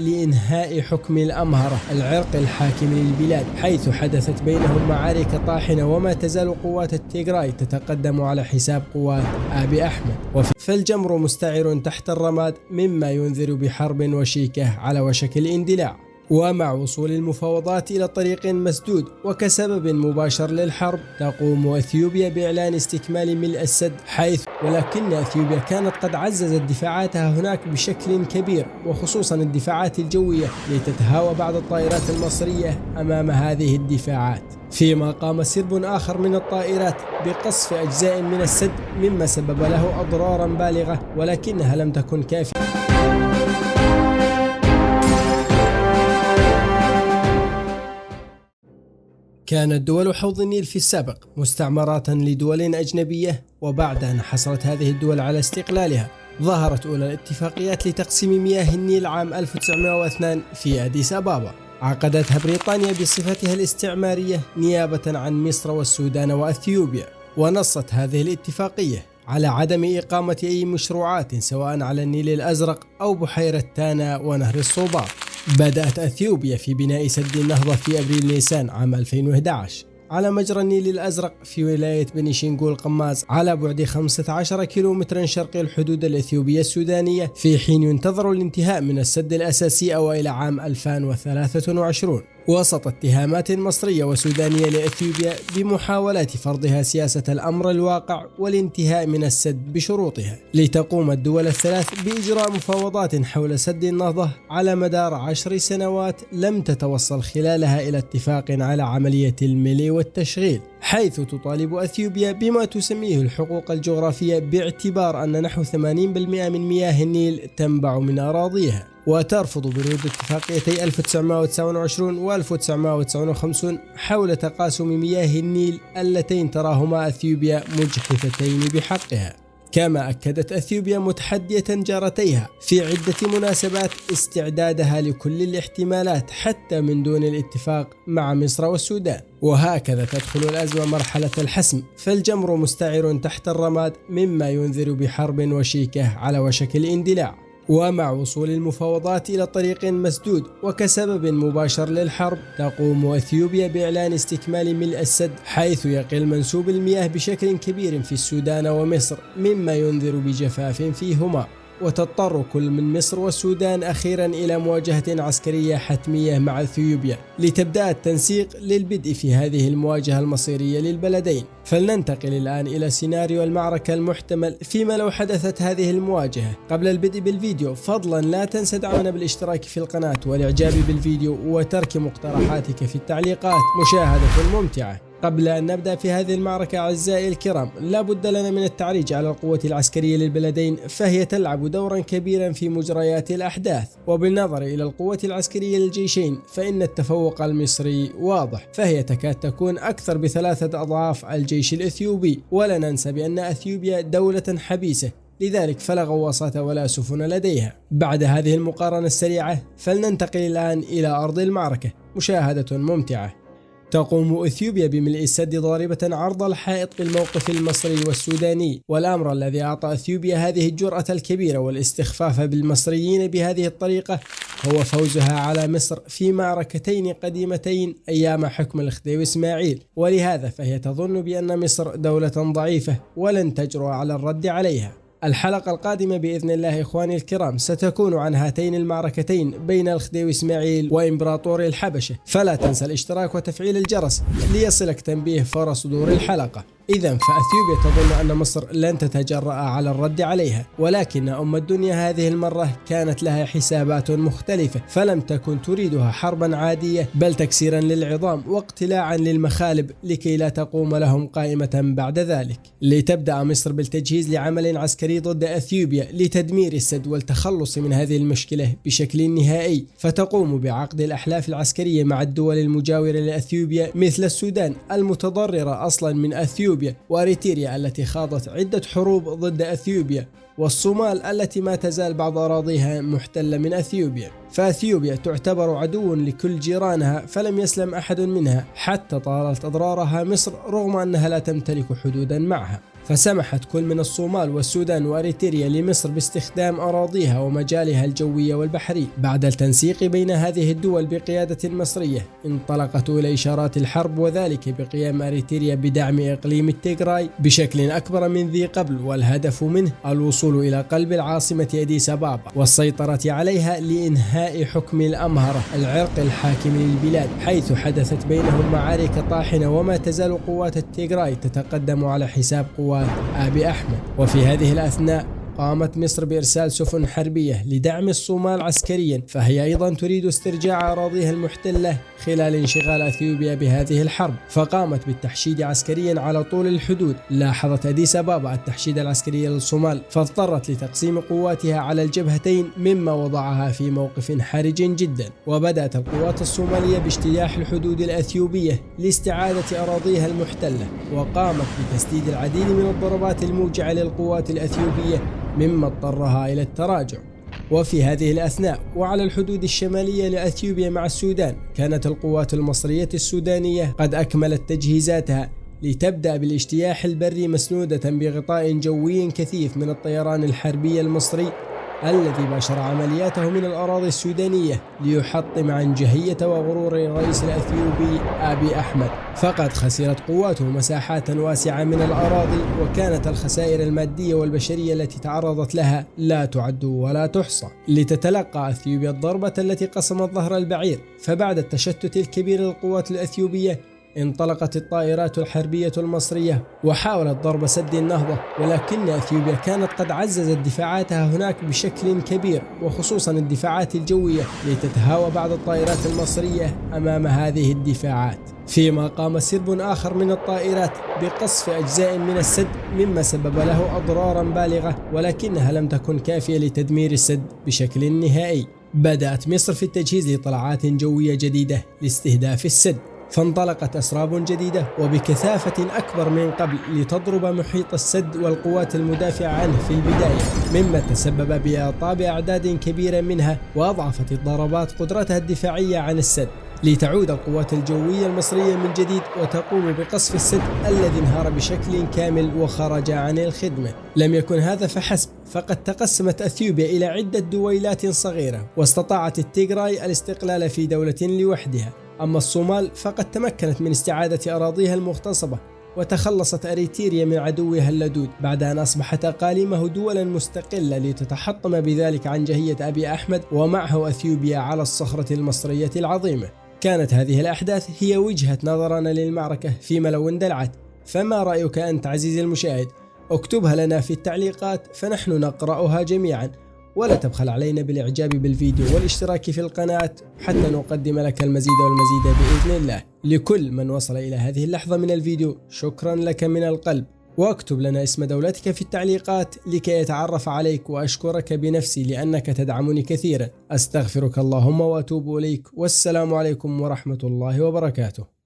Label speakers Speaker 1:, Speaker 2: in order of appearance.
Speaker 1: لإنهاء حكم الأمهرة العرق الحاكم للبلاد، حيث حدثت بينهم معارك طاحنة، وما تزال قوات التيغراي تتقدم على حساب قوات آبي أحمد. فالجمر مستعر تحت الرماد، مما ينذر بحرب وشيكة على وشك الاندلاع. ومع وصول المفاوضات إلى طريق مسدود وكسبب مباشر للحرب، تقوم أثيوبيا بإعلان استكمال ملء السد، ولكن أثيوبيا كانت قد عززت دفاعاتها هناك بشكل كبير، وخصوصا الدفاعات الجوية، لتتهاوى بعض الطائرات المصرية أمام هذه الدفاعات، فيما قام سرب آخر من الطائرات بقصف أجزاء من السد، مما سبب له أضرارا بالغة، ولكنها لم تكن كافية. كانت دول حوض النيل في السابق مستعمرات لدول أجنبية، وبعد أن حصلت هذه الدول على استقلالها، ظهرت أولى الاتفاقيات لتقسيم مياه النيل عام 1902 في أديس أبابا، عقدتها بريطانيا بصفتها الاستعمارية نيابة عن مصر والسودان وأثيوبيا. ونصت هذه الاتفاقية على عدم إقامة أي مشروعات سواء على النيل الأزرق أو بحيرة تانا ونهر الصوبار. بدأت أثيوبيا في بناء سد النهضة في أبريل نيسان عام 2011 على مجرى النيل الأزرق في ولاية بني شنغول قماز، على بعد 15 كيلومترا شرقي الحدود الإثيوبية السودانية، في حين ينتظر الانتهاء من السد الأساسي أوائل عام 2023، وسط اتهامات مصرية وسودانية لأثيوبيا بمحاولات فرضها سياسة الأمر الواقع والانتهاء من السد بشروطها. لتقوم الدول الثلاث بإجراء مفاوضات حول سد النهضة على مدار 10 سنوات لم تتوصل خلالها إلى اتفاق على عملية الملء والتشغيل، حيث تطالب أثيوبيا بما تسميه الحقوق الجغرافية، باعتبار أن نحو 80% من مياه النيل تنبع من أراضيها، وترفض بنود اتفاقيتي 1929 و 1959 حول تقاسم مياه النيل اللتين تراهما أثيوبيا مجحفتين بحقها. كما أكدت أثيوبيا متحدية جارتيها في عدة مناسبات استعدادها لكل الاحتمالات حتى من دون الاتفاق مع مصر والسودان. وهكذا تدخل الأزمة مرحلة الحسم، فالجمر مستعر تحت الرماد، مما ينذر بحرب وشيكة على وشك الاندلاع. ومع وصول المفاوضات إلى طريق مسدود وكسبب مباشر للحرب، تقوم أثيوبيا بإعلان استكمال ملء السد، حيث يقل منسوب المياه بشكل كبير في السودان ومصر، مما ينذر بجفاف فيهما. وتضطر كل من مصر والسودان أخيرا إلى مواجهة عسكرية حتمية مع أثيوبيا لتبدأ التنسيق للبدء في هذه المواجهة المصيرية للبلدين. فلننتقل الآن إلى سيناريو المعركة المحتمل فيما لو حدثت هذه المواجهة. قبل البدء بالفيديو فضلا لا تنسى دعمنا بالاشتراك في القناة والإعجاب بالفيديو وترك مقترحاتك في التعليقات. مشاهدة ممتعة. قبل أن نبدأ في هذه المعركة أعزائي الكرام، لا بد لنا من التعريج على القوة العسكرية للبلدين، فهي تلعب دورا كبيرا في مجريات الأحداث. وبالنظر إلى القوة العسكرية للجيشين فإن التفوق المصري واضح، فهي تكاد تكون أكثر ب3 أضعاف الجيش الإثيوبي. ولا ننسى بأن أثيوبيا دولة حبيسة، لذلك فلا غواصات ولا سفن لديها. بعد هذه المقارنة السريعة فلننتقل الآن إلى أرض المعركة. مشاهدة ممتعة. تقوم أثيوبيا بملء السد ضاربة عرض الحائط بالموقف المصري والسوداني، والأمر الذي أعطى أثيوبيا هذه الجرأة الكبيرة والاستخفاف بالمصريين بهذه الطريقة هو فوزها على مصر في معركتين قديمتين أيام حكم الخديوي إسماعيل، ولهذا فهي تظن بأن مصر دولة ضعيفة ولن تجرؤ على الرد عليها. الحلقة القادمة بإذن الله إخواني الكرام ستكون عن هاتين المعركتين بين الخديوي إسماعيل وإمبراطور الحبشة، فلا تنسى الاشتراك وتفعيل الجرس ليصلك تنبيه فور صدور الحلقة. إذا فأثيوبيا تظن أن مصر لن تتجرأ على الرد عليها، ولكن أم الدنيا هذه المرة كانت لها حسابات مختلفة، فلم تكن تريدها حربا عادية بل تكسيرا للعظام واقتلاعا للمخالب لكي لا تقوم لهم قائمة بعد ذلك. لتبدأ مصر بالتجهيز لعمل عسكري ضد أثيوبيا لتدمير السد والتخلص من هذه المشكلة بشكل نهائي، فتقوم بعقد الأحلاف العسكرية مع الدول المجاورة لأثيوبيا مثل السودان المتضررة أصلا من أثيوبيا، وأريتريا التي خاضت عدة حروب ضد أثيوبيا، والصومال التي ما تزال بعض أراضيها محتلة من أثيوبيا. فأثيوبيا تعتبر عدو لكل جيرانها، فلم يسلم أحد منها حتى طالت أضرارها مصر رغم أنها لا تمتلك حدودا معها. فسمحت كل من الصومال والسودان وأريتريا لمصر باستخدام أراضيها ومجالها الجوي والبحري. بعد التنسيق بين هذه الدول بقيادة مصرية، انطلقت إلى إشارات الحرب، وذلك بقيام أريتريا بدعم إقليم التيغراي بشكل أكبر من ذي قبل، والهدف منه الوصول إلى قلب العاصمة أديس أبابا والسيطرة عليها لإنهاء حكم الأمهرة العرق الحاكم للبلاد، حيث حدثت بينهم معارك طاحنة، وما تزال قوات التيغراي تتقدم على حساب قوات أبي أحمد. وفي هذه الأثناء قامت مصر بإرسال سفن حربية لدعم الصومال عسكريا، فهي أيضا تريد استرجاع أراضيها المحتلة خلال انشغال أثيوبيا بهذه الحرب، فقامت بالتحشيد عسكريا على طول الحدود. لاحظت أديس أبابا التحشيد العسكري للصومال، فاضطرت لتقسيم قواتها على الجبهتين، مما وضعها في موقف حرج جدا. وبدأت القوات الصومالية باجتياح الحدود الأثيوبية لاستعادة أراضيها المحتلة، وقامت بتسديد العديد من الضربات الموجعة للقوات الأثيوبية، مما اضطرها إلى التراجع. وفي هذه الأثناء وعلى الحدود الشمالية لأثيوبيا مع السودان، كانت القوات المصرية السودانية قد أكملت تجهيزاتها لتبدأ بالاجتياح البري، مسنودة بغطاء جوي كثيف من الطيران الحربي المصري الذي باشر عملياته من الأراضي السودانية ليحطم عنجهية وغرور الرئيس الأثيوبي أبي أحمد. فقد خسرت قواته مساحات واسعة من الأراضي، وكانت الخسائر المادية والبشرية التي تعرضت لها لا تعد ولا تحصى. لتتلقى أثيوبيا الضربة التي قسمت ظهر البعير، فبعد التشتت الكبير للقوات الأثيوبية انطلقت الطائرات الحربية المصرية وحاولت ضرب سد النهضة، ولكن أثيوبيا كانت قد عززت دفاعاتها هناك بشكل كبير، وخصوصا الدفاعات الجوية، لتتهاوى بعض الطائرات المصرية أمام هذه الدفاعات. فيما قام سرب آخر من الطائرات بقصف أجزاء من السد، مما سبب له أضرارا بالغة، ولكنها لم تكن كافية لتدمير السد بشكل نهائي. بدأت مصر في التجهيز لطلعات جوية جديدة لاستهداف السد، فانطلقت أسراب جديدة وبكثافة أكبر من قبل لتضرب محيط السد والقوات المدافعة عنه في البداية، مما تسبب بإعطاب أعداد كبيرة منها، وأضعفت الضربات قدرتها الدفاعية عن السد، لتعود القوات الجوية المصرية من جديد وتقوم بقصف السد الذي انهار بشكل كامل وخرج عن الخدمة. لم يكن هذا فحسب، فقد تقسمت أثيوبيا إلى عدة دويلات صغيرة، واستطاعت التيغراي الاستقلال في دولة لوحدها. أما الصومال فقد تمكنت من استعادة أراضيها المغتصبة، وتخلصت أريتريا من عدوها اللدود بعد أن أصبحت أقاليمه دولا مستقلة، لتتحطم بذلك عنجهية أبي أحمد ومعه أثيوبيا على الصخرة المصرية العظيمة. كانت هذه الأحداث هي وجهة نظرنا للمعركة، فيما لو اندلعت. فما رأيك أنت عزيزي المشاهد؟ اكتبها لنا في التعليقات فنحن نقرأها جميعا، ولا تبخل علينا بالإعجاب بالفيديو والاشتراك في القناة حتى نقدم لك المزيد والمزيد بإذن الله. لكل من وصل إلى هذه اللحظة من الفيديو شكرا لك من القلب، واكتب لنا اسم دولتك في التعليقات لكي يتعرف عليك، وأشكرك بنفسي لأنك تدعمني كثيرا. أستغفرك اللهم وأتوب إليك، والسلام عليكم ورحمة الله وبركاته.